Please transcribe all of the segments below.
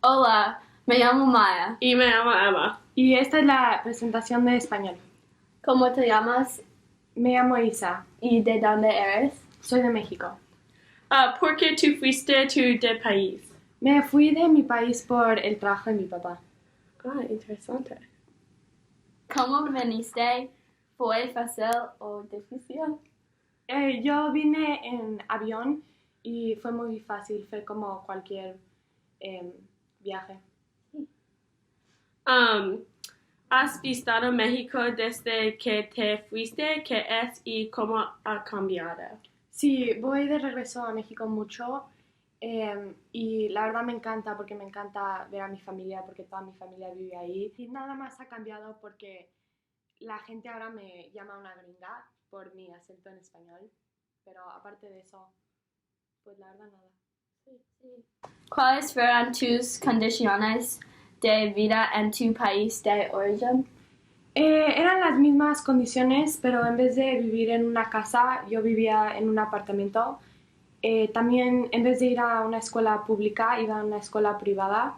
Hola, me llamo Maya. Y me llamo Emma. Y esta es la presentación de español. ¿Cómo te llamas Me llamo Isa. y de dónde eres? Soy de México. ¿Por qué tú fuiste de país? Me fui de mi país por el trabajo de mi papá. Interesante. ¿Cómo viniste? ¿Fue fácil o difícil? Yo vine en avión y fue muy fácil, fue como cualquier viaje. ¿Has visitado México desde que te fuiste? ¿Qué es y cómo ha cambiado? Sí, voy de regreso a México mucho y la verdad me encanta porque me encanta ver a mi familia porque toda mi familia vive ahí. Y nada más ha cambiado porque la gente ahora me llama una gringa por mi acento en español, pero aparte de eso, pues la verdad nada. ¿Cuáles fueron tus condiciones de vida en tu país de origen? Eran las mismas condiciones, pero en vez de vivir en una casa, yo vivía en un apartamento. También, en vez de ir a una escuela pública, iba a una escuela privada.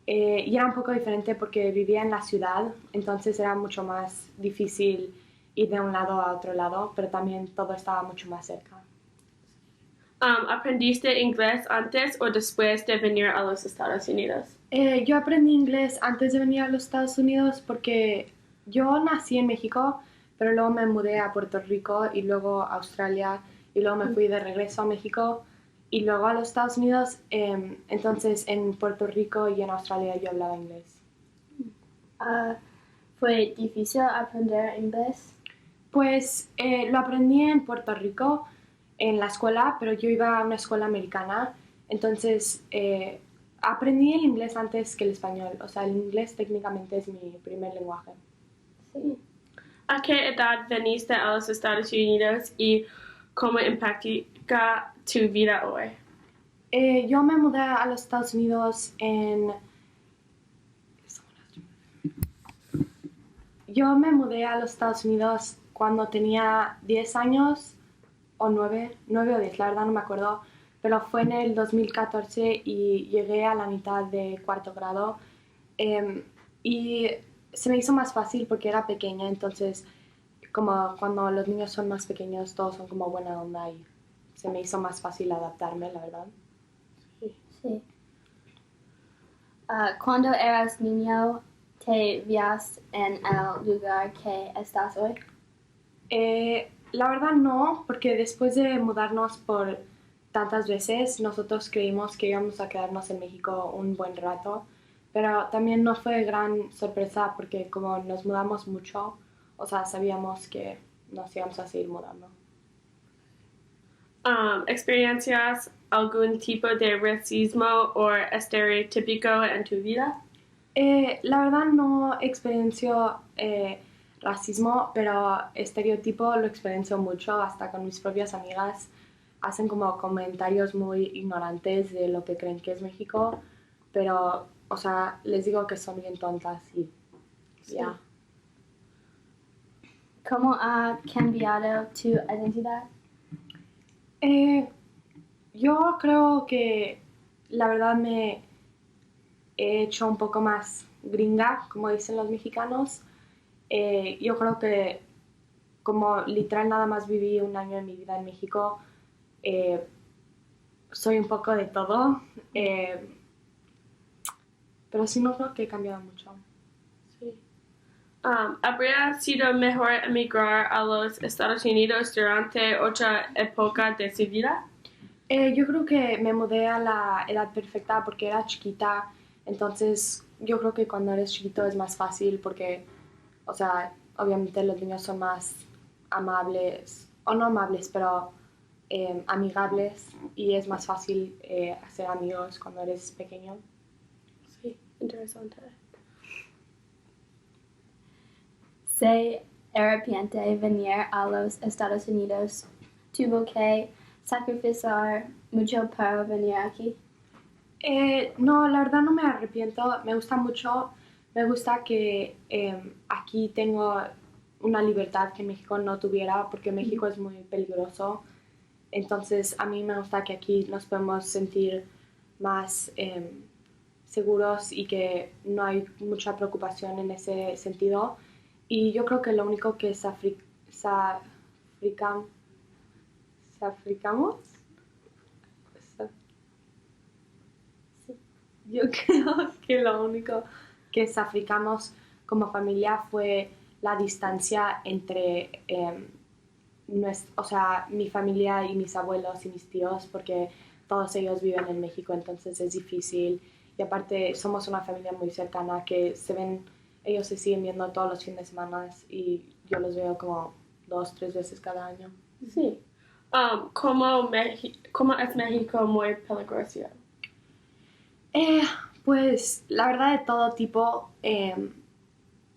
Y era un poco diferente porque vivía en la ciudad, entonces era mucho más difícil ir de un lado a otro lado, pero también todo estaba mucho más cerca. ¿Aprendiste inglés antes o después de venir a los Estados Unidos? Yo aprendí inglés antes de venir a los Estados Unidos porque yo nací en México, pero luego me mudé a Puerto Rico y luego a Australia y luego me fui de regreso a México y luego a los Estados Unidos. Entonces en Puerto Rico y en Australia yo hablaba inglés. ¿Fue difícil aprender inglés? Pues lo aprendí en Puerto Rico, en la escuela, pero yo iba a una escuela americana, entonces aprendí el inglés antes que el español, o sea, el inglés técnicamente es mi primer lenguaje. Sí. ¿A qué edad viniste a los Estados Unidos y cómo impacta tu vida hoy? Yo me mudé a los Estados Unidos en... Yo me mudé a los Estados Unidos cuando tenía 10 años o 9 o 10, la verdad no me acuerdo, pero fue en el 2014 y llegué a la mitad de cuarto grado y se me hizo más fácil porque era pequeña, entonces como cuando los niños son más pequeños todos son como buena onda y se me hizo más fácil adaptarme, la verdad. Sí. Cuando eras niño, ¿te veías en el lugar que estás hoy? La verdad no, porque después de mudarnos por tantas veces, nosotros creímos que íbamos a quedarnos en México un buen rato, pero también no fue gran sorpresa porque como nos mudamos mucho, o sea, sabíamos que nos íbamos a seguir mudando. ¿Experiencias algún tipo de racismo o estereotípico en tu vida? La verdad no experiencio racismo, pero estereotipo lo experiencio mucho, hasta con mis propias amigas. Hacen como comentarios muy ignorantes de lo que creen que es México, pero, o sea, les digo que son bien tontas y ya. ¿Cómo ha cambiado tu identidad? Yo creo que la verdad me he hecho un poco más gringa, como dicen los mexicanos. Yo creo que como literal nada más viví un año de mi vida en México, eh, soy un poco de todo, pero sí no creo que he cambiado mucho. Sí. ¿Habría sido mejor emigrar a los Estados Unidos durante otra época de su vida? Yo creo que me mudé a la edad perfecta porque era chiquita, entonces yo creo que cuando eres chiquito es más fácil porque, o sea, obviamente los niños son más amables, o no amables, pero amigables y es más fácil hacer amigos cuando eres pequeño. Sí, interesante. Se arrepiente de venir a los Estados Unidos. Tuvo que sacrificar mucho para venir aquí. No, la verdad no me arrepiento, me gusta mucho, me gusta que aquí tengo una libertad que en México no tuviera porque México es muy peligroso, entonces a mí me gusta que aquí nos podemos sentir más seguros y que no hay mucha preocupación en ese sentido. Y yo creo que lo único que safricamos, yo creo que lo único que safricamos como familia fue la distancia entre o sea, mi familia y mis abuelos y mis tíos, porque todos ellos viven en México, entonces es difícil. Y aparte somos una familia muy cercana que ellos se siguen viendo todos los fines de semana y yo los veo como 2, 3 veces cada año. Sí. ¿Cómo es México muy peligroso? Pues la verdad de todo tipo.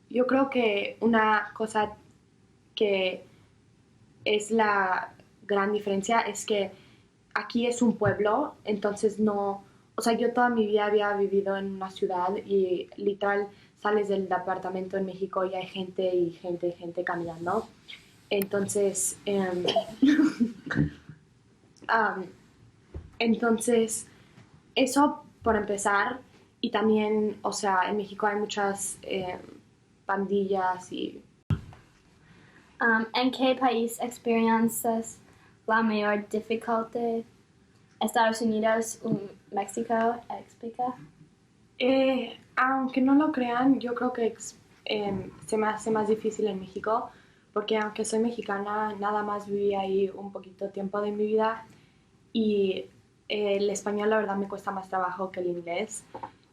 Yo creo que una cosa que es la gran diferencia es que aquí es un pueblo, entonces no, o sea, yo toda mi vida había vivido en una ciudad y literal sales del departamento en México y hay gente y gente y gente caminando. Entonces, um, entonces eso por empezar. Y también, o sea, en México hay muchas pandillas y... ¿En qué país experiencias la mayor dificultad? ¿Estados Unidos o México? ¿Explica? Aunque no lo crean, yo creo que se me hace más difícil en México, porque aunque soy mexicana, nada más viví ahí un poquito tiempo de mi vida y el español la verdad me cuesta más trabajo que el inglés.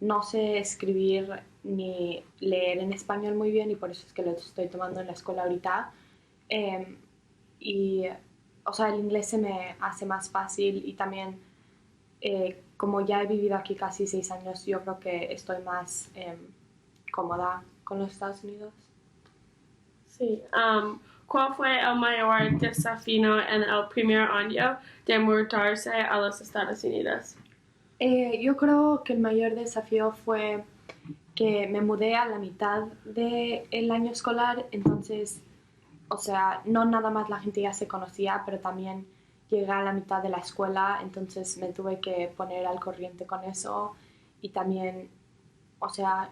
No sé escribir ni leer en español muy bien y por eso es que lo estoy tomando en la escuela ahorita. Y, o sea, el inglés se me hace más fácil y también, como ya he vivido aquí casi 6 años, yo creo que estoy más cómoda con los Estados Unidos. Sí. ¿Cuál fue el mayor desafío en el primer año de mudarse a los Estados Unidos? Yo creo que el mayor desafío fue que me mudé a la mitad del año escolar, entonces, o sea, no nada más la gente ya se conocía, pero también llegué a la mitad de la escuela, entonces me tuve que poner al corriente con eso y también, o sea,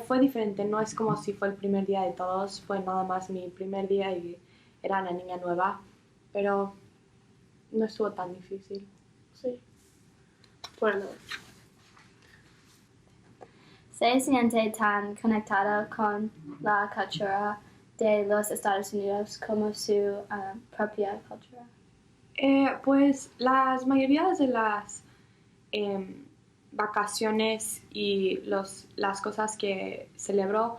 fue diferente, no es como si fue el primer día de todos, fue nada más mi primer día y era una niña nueva, pero no estuvo tan difícil. Sí. Bueno. ¿Se siente tan conectado con la cultura de los Estados Unidos como su propia cultura? Pues las mayorías de las vacaciones y las cosas que celebro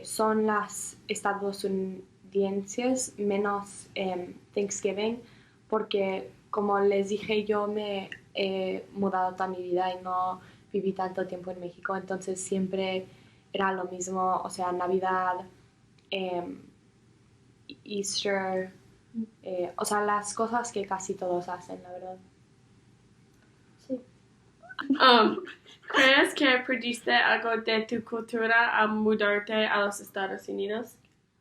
son las estadounidenses, menos Thanksgiving, porque como les dije, yo me he mudado toda mi vida y no viví tanto tiempo en México, entonces siempre era lo mismo, o sea, Navidad, Easter, o sea, las cosas que casi todos hacen, la verdad. Sí. ¿Crees que perdiste algo de tu cultura al mudarte a los Estados Unidos?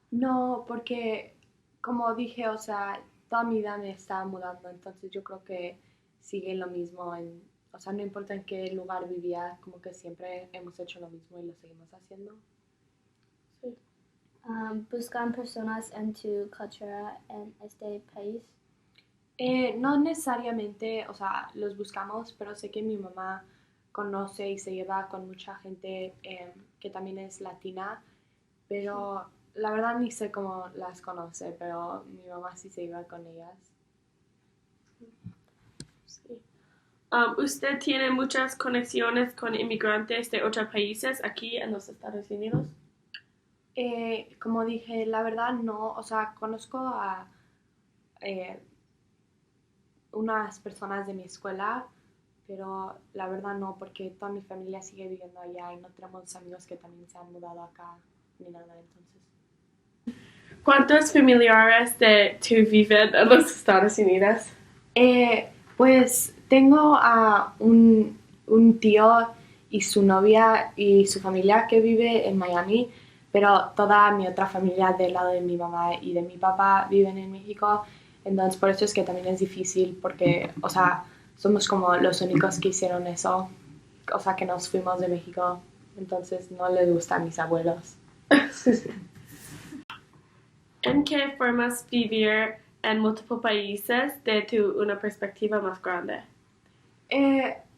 No, porque como dije, o sea, toda mi vida me estaba mudando, entonces yo creo que sigue lo mismo, o sea, no importa en qué lugar vivía, como que siempre hemos hecho lo mismo y lo seguimos haciendo. Sí. ¿Buscan personas en tu cultura en este país? No necesariamente, o sea, los buscamos, pero sé que mi mamá conoce y se lleva con mucha gente que también es latina, pero la verdad ni sé cómo las conoce, pero mi mamá sí se lleva con ellas. Sí. ¿Usted tiene muchas conexiones con inmigrantes de otros países aquí en los Estados Unidos? Como dije, la verdad no, o sea, conozco a unas personas de mi escuela, pero la verdad no, porque toda mi familia sigue viviendo allá y no tenemos amigos que también se han mudado acá ni nada, entonces. ¿Cuántos familiares de tú viven en los Estados Unidos? Pues tengo a un tío y su novia y su familia que vive en Miami, pero toda mi otra familia del lado de mi mamá y de mi papá viven en México, entonces por eso es que también es difícil porque, o sea, somos como los únicos que hicieron eso. o sea, que nos fuimos de México, entonces no les gusta a mis abuelos. ¿En qué formas vivir en múltiples países de una perspectiva más grande?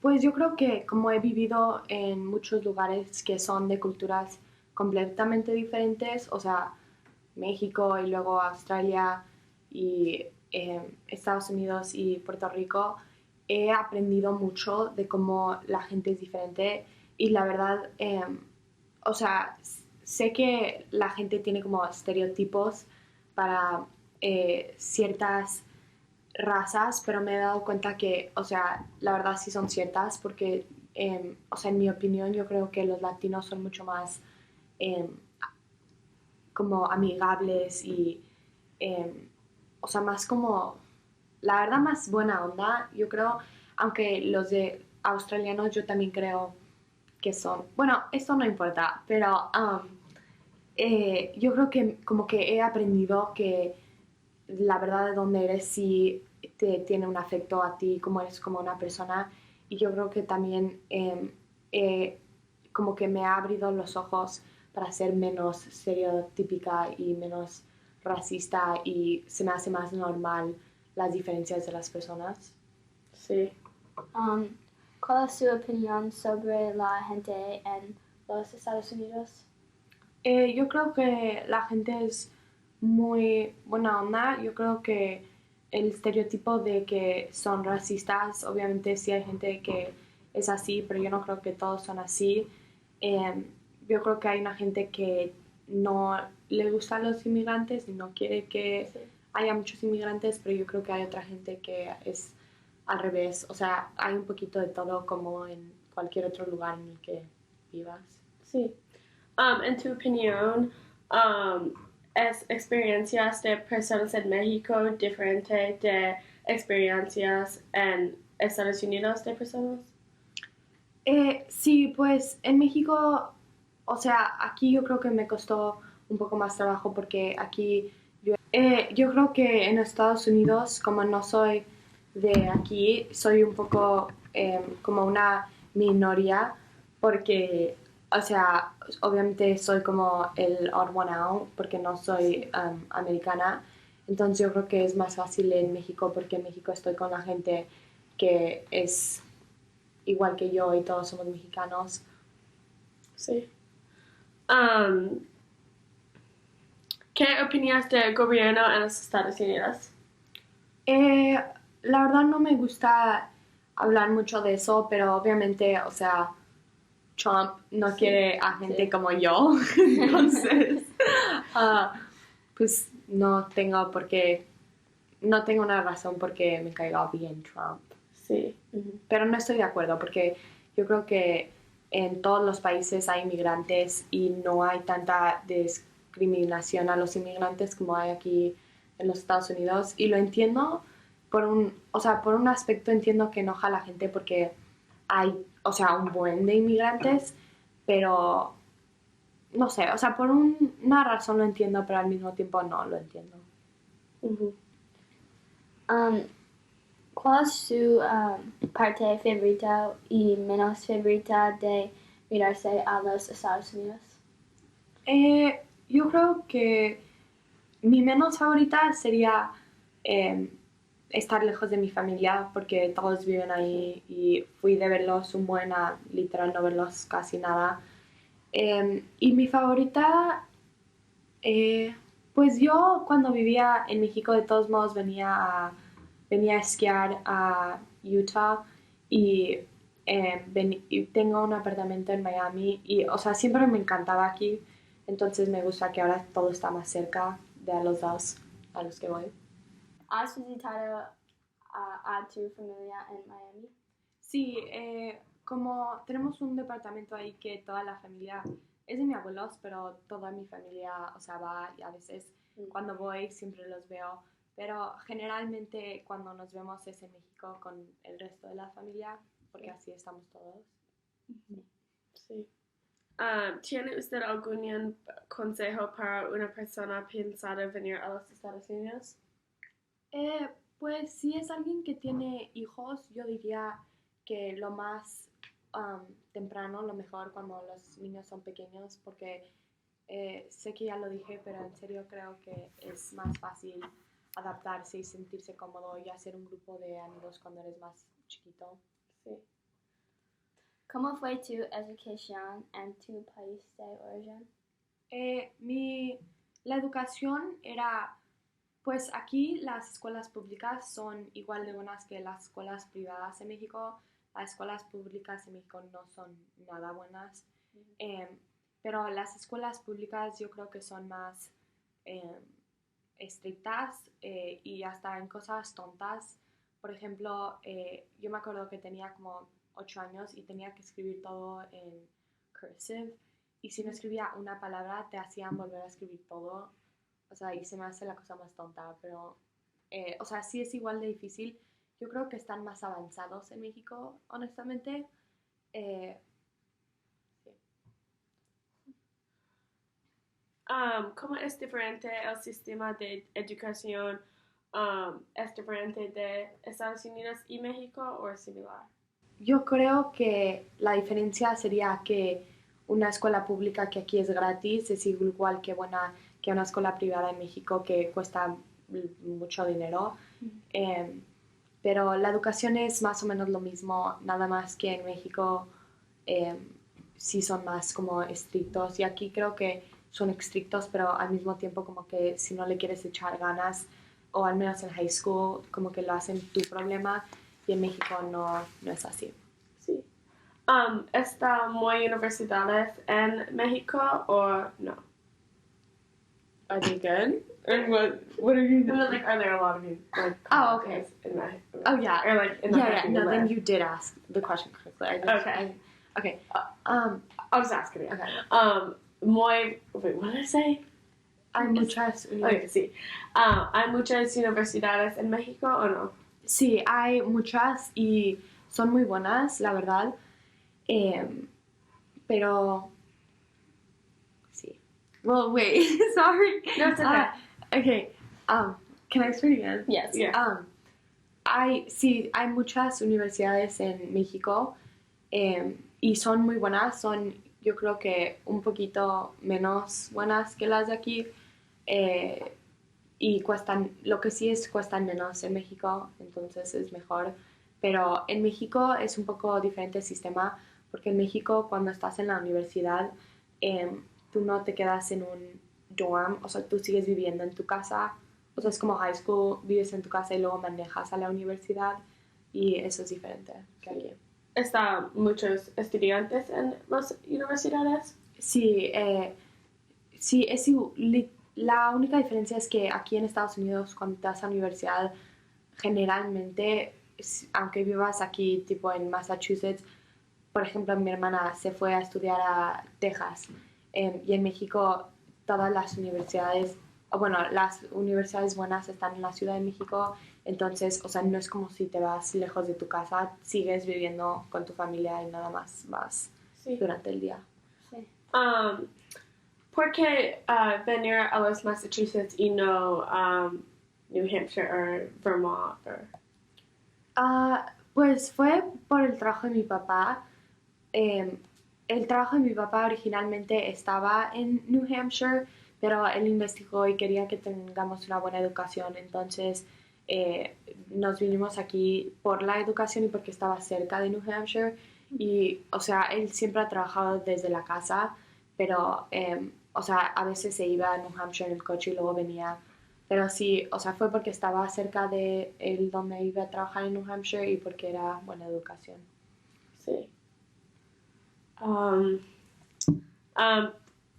Pues yo creo que como he vivido en muchos lugares que son de culturas completamente diferentes, o sea, México y luego Australia y Estados Unidos y Puerto Rico, he aprendido mucho de cómo la gente es diferente y la verdad, o sea, sé que la gente tiene como estereotipos para ciertas razas, pero me he dado cuenta que, o sea, la verdad sí son ciertas porque, o sea, en mi opinión yo creo que los latinos son mucho más eh, como amigables y, o sea, más como, la verdad más buena onda, yo creo, aunque los de australianos yo también creo que son, bueno, esto no importa, pero yo creo que como que he aprendido que la verdad de dónde eres sí te tiene un afecto a ti, como eres como una persona. Y yo creo que también como que me ha abrido los ojos para ser menos estereotípica y menos racista y se me hace más normal las diferencias de las personas. Sí. ¿Cuál es su opinión sobre la gente en los Estados Unidos? Yo creo que la gente es muy buena onda. Yo creo que el estereotipo de que son racistas, obviamente sí hay gente que es así, pero yo no creo que todos son así. Eh, yo creo que hay una gente que no le gustan los inmigrantes y no quiere que Sí. haya muchos inmigrantes, pero yo creo que hay otra gente que es al revés. O sea, hay un poquito de todo como en cualquier otro lugar en el que vivas. Sí. En tu opinión, ¿es experiencias de personas en México diferente de experiencias en Estados Unidos de personas? Sí, pues en México, o sea, aquí yo creo que me costó un poco más trabajo porque aquí yo creo que en Estados Unidos, como no soy de aquí, soy un poco como una minoría porque, o sea, obviamente soy como el odd one out porque no soy americana. Entonces yo creo que es más fácil en México porque en México estoy con la gente que es igual que yo y todos somos mexicanos. Sí. ¿Qué opinas del gobierno en los Estados Unidos? Eh, la verdad no me gusta hablar mucho de eso, pero obviamente, o sea, Trump no Sí, quiere a gente sí. como yo, entonces, pues no tengo una razón por qué me caiga bien Trump. Sí. Pero no estoy de acuerdo porque yo creo que en todos los países hay inmigrantes y no hay tanta discriminación a los inmigrantes como hay aquí en los Estados Unidos. Y lo entiendo o sea, por un aspecto entiendo que enoja a la gente porque hay, o sea, un buen de inmigrantes, pero no sé, o sea, una razón lo entiendo, pero al mismo tiempo no lo entiendo. Ujú. ¿Cuál es su parte favorita y menos favorita de mudarse a los Estados Unidos? Yo creo que mi menos favorita sería eh, estar lejos de mi familia porque todos viven ahí y fui de verlos un buen a literal no verlos casi nada. Y mi favorita, pues yo cuando vivía en México de todos modos venía a esquiar a Utah y, y tengo un apartamento en Miami y o sea siempre me encantaba aquí, entonces me gusta que ahora todo está más cerca de a los dos a los que voy. ¿Has visitado a tu familia en Miami? Sí, como tenemos un departamento ahí que toda la familia es de mis abuelos, pero toda mi familia, o sea, va y a veces cuando voy siempre los veo, pero generalmente cuando nos vemos es en México con el resto de la familia, porque así estamos todos. Sí. ¿Tiene usted algún consejo para una persona pensada venir a los Estados Unidos? Pues si es alguien que tiene hijos, yo diría que lo más temprano, lo mejor cuando los niños son pequeños, porque sé que ya lo dije, pero en serio creo que es más fácil adaptarse y sentirse cómodo y hacer un grupo de amigos cuando eres más chiquito. Sí. ¿Cómo fue tu educación en tu país de origen? La educación era, pues aquí las escuelas públicas son igual de buenas que las escuelas privadas en México. Las escuelas públicas en México no son nada buenas. Pero las escuelas públicas yo creo que son más estrictas y hasta en cosas tontas. Por ejemplo, yo me acuerdo que tenía como 8 años y tenía que escribir todo en cursive. Y si no escribía una palabra, te hacían volver a escribir todo. O sea, y se me hace la cosa más tonta, pero, o sea, sí es igual de difícil. Yo creo que están más avanzados en México, honestamente. Sí. ¿Cómo es diferente el sistema de educación? ¿Es diferente de Estados Unidos y México o similar? Yo creo que la diferencia sería que una escuela pública que aquí es gratis es igual que una escuela privada en México que cuesta mucho dinero. Pero la educación es más o menos lo mismo, nada más que en México sí son más como estrictos y aquí creo que son estrictos, pero al mismo tiempo como que si no le quieres echar ganas, o al menos en high school, como que lo hacen tu problema y en México no es así. Sí. ¿Está muy universidades en México o no? Are they good? Or what are you like? Are there a lot of like Oh, okay. in Mexico? Oh, yeah. Or like in the Yeah, country no, you then live? you did ask the question correctly. Okay. Okay. I'll just ask it again. Okay. Wait, what did I say? Hay muchas Okay, sí. ¿Hay muchas universidades en México o no? Sí, hay muchas y son muy buenas, la verdad. Pero sí. Well, wait. Sorry. No, it's okay. Okay. Can I start again? Yes. Yeah. Hay muchas universidades en México y son muy buenas. Son, yo creo que un poquito menos buenas que las de aquí. Y lo que sí es, cuestan menos en México, entonces es mejor. Pero en México es un poco diferente el sistema, porque en México cuando estás en la universidad, tú no te quedas en un dorm, o sea, tú sigues viviendo en tu casa. O sea, es como high school, vives en tu casa y luego manejas a la universidad, y eso es diferente que aquí. ¿Están muchos estudiantes en las universidades? Sí, sí, la única diferencia es que aquí en Estados Unidos, cuando te vas a la universidad, generalmente, aunque vivas aquí, tipo en Massachusetts, por ejemplo, mi hermana se fue a estudiar a Texas, y en México todas las universidades, o bueno, las universidades buenas están en la Ciudad de México, entonces, o sea, no es como si te vas lejos de tu casa, sigues viviendo con tu familia y nada más vas Sí. durante el día. Sí. ¿Por qué venir a los Massachusetts y no New Hampshire o Vermont? Pues fue por el trabajo de mi papá. El trabajo de mi papá originalmente estaba en New Hampshire, pero él investigó y quería que tengamos una buena educación. Entonces nos vinimos aquí por la educación y porque estaba cerca de New Hampshire. Y, o sea, él siempre ha trabajado desde la casa, pero, o sea, a veces se iba a New Hampshire en el coche y luego venía. Pero sí, o sea, fue porque estaba cerca de él donde iba a trabajar en New Hampshire y porque era buena educación. Sí.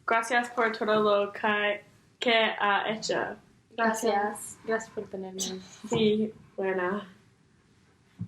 Gracias por todo lo que ha hecho. Gracias. Gracias por tenerme. Sí, buena.